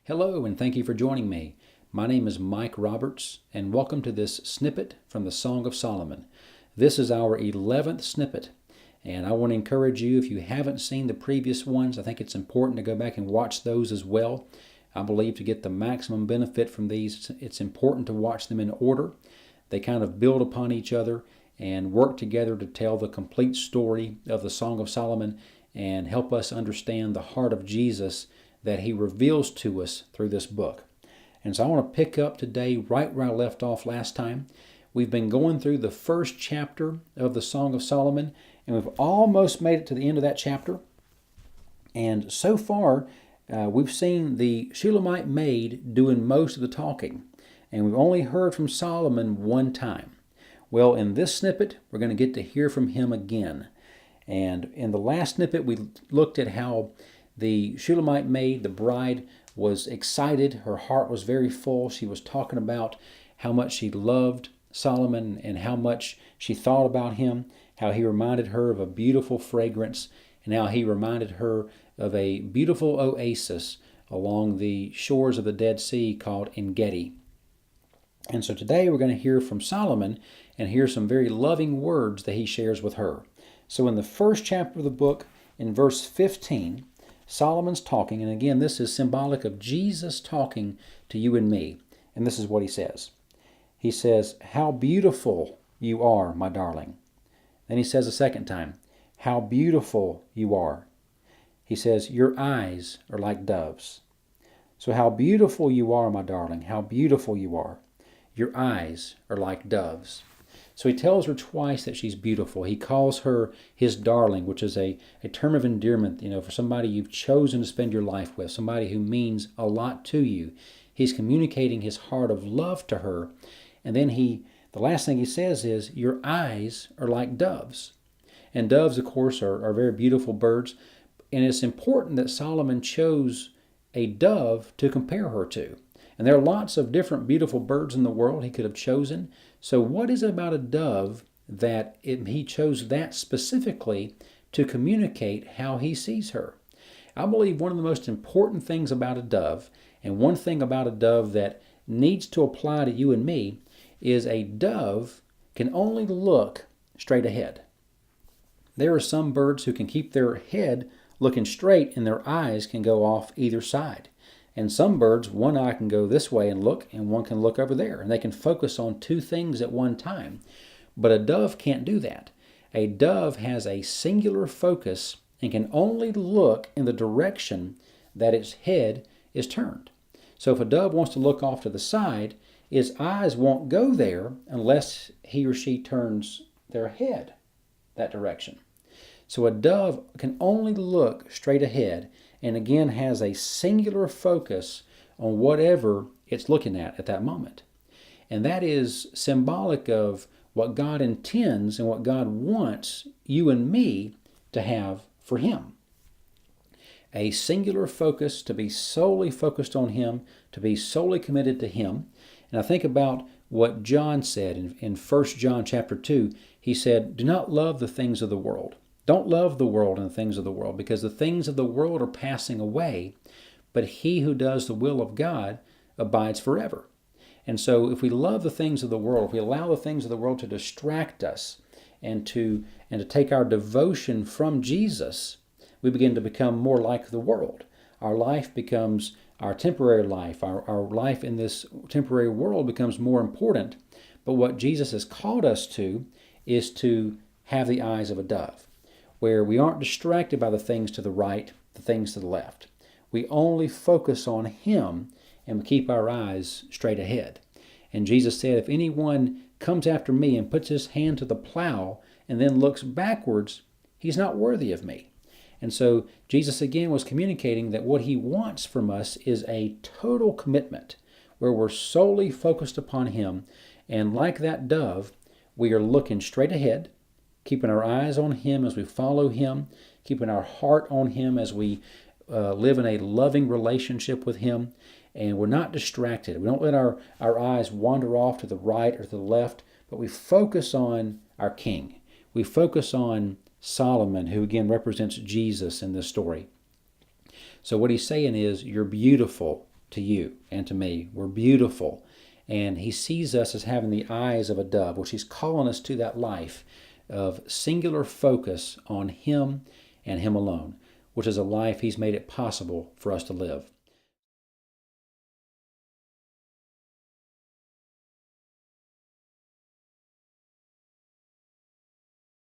Hello, and thank you for joining me. My name is Mike Roberts, and welcome to this snippet from the Song of Solomon. This is our 11th snippet, and I want to encourage you, if you haven't seen the previous ones, I think it's important to go back and watch those as well. I believe to get the maximum benefit from these, it's important to watch them in order. They kind of build upon each other and work together to tell the complete story of the Song of Solomon and help us understand the heart of Jesus that he reveals to us through this book. And so I want to pick up today right where I left off last time. We've been going through the first chapter of the Song of Solomon, and we've almost made it to the end of that chapter. And so far, we've seen the Shulamite maid doing most of the talking, and we've only heard from Solomon one time. Well, in this snippet, we're going to get to hear from him again. And in the last snippet, we looked at how the Shulamite maid, the bride, was excited. Her heart was very full. She was talking about how much she loved Solomon and how much she thought about him, how he reminded her of a beautiful fragrance, and how he reminded her of a beautiful oasis along the shores of the Dead Sea called En-Gedi. And so today we're going to hear from Solomon and hear some very loving words that he shares with her. So in the first chapter of the book, in verse 15, Solomon's talking, and again, this is symbolic of Jesus talking to you and me. And this is what he says. He says, "How beautiful you are, my darling." Then he says a second time, "How beautiful you are." He says, "Your eyes are like doves." So how beautiful you are, my darling. How beautiful you are. Your eyes are like doves. So he tells her twice that she's beautiful. He calls her his darling, which is a term of endearment, for somebody you've chosen to spend your life with, somebody who means a lot to you. He's communicating his heart of love to her. And then the last thing he says is, your eyes are like doves. And doves, of course, are very beautiful birds. And it's important that Solomon chose a dove to compare her to. And there are lots of different beautiful birds in the world he could have chosen. So what is it about a dove that he chose that specifically to communicate how he sees her? I believe one of the most important things about a dove, and one thing about a dove that needs to apply to you and me, is a dove can only look straight ahead. There are some birds who can keep their head looking straight and their eyes can go off either side. And some birds, one eye can go this way and look, and one can look over there. And they can focus on two things at one time. But a dove can't do that. A dove has a singular focus and can only look in the direction that its head is turned. So if a dove wants to look off to the side, its eyes won't go there unless he or she turns their head that direction. So a dove can only look straight ahead, and again has a singular focus on whatever it's looking at that moment. And that is symbolic of what God intends and what God wants you and me to have for him. A singular focus, to be solely focused on him, to be solely committed to him. And I think about what John said in 1 John chapter 2. He said, "Do not love the things of the world." Don't love the world and the things of the world, because the things of the world are passing away, but he who does the will of God abides forever. And so if we love the things of the world, if we allow the things of the world to distract us and to take our devotion from Jesus, we begin to become more like the world. Our life becomes our temporary life. Our life in this temporary world becomes more important. But what Jesus has called us to is to have the eyes of a dove, where we aren't distracted by the things to the right, the things to the left. We only focus on him and we keep our eyes straight ahead. And Jesus said, if anyone comes after me and puts his hand to the plow and then looks backwards, he's not worthy of me. And so Jesus again was communicating that what he wants from us is a total commitment where we're solely focused upon him. And like that dove, we are looking straight ahead, keeping our eyes on him as we follow him, keeping our heart on him as we live in a loving relationship with him, and we're not distracted. We don't let our eyes wander off to the right or to the left, but we focus on our King. We focus on Solomon, who again represents Jesus in this story. So what he's saying is, you're beautiful, to you and to me. We're beautiful. And He sees us as having the eyes of a dove, which He's calling us to that life of singular focus on Him and Him alone, which is a life He's made it possible for us to live.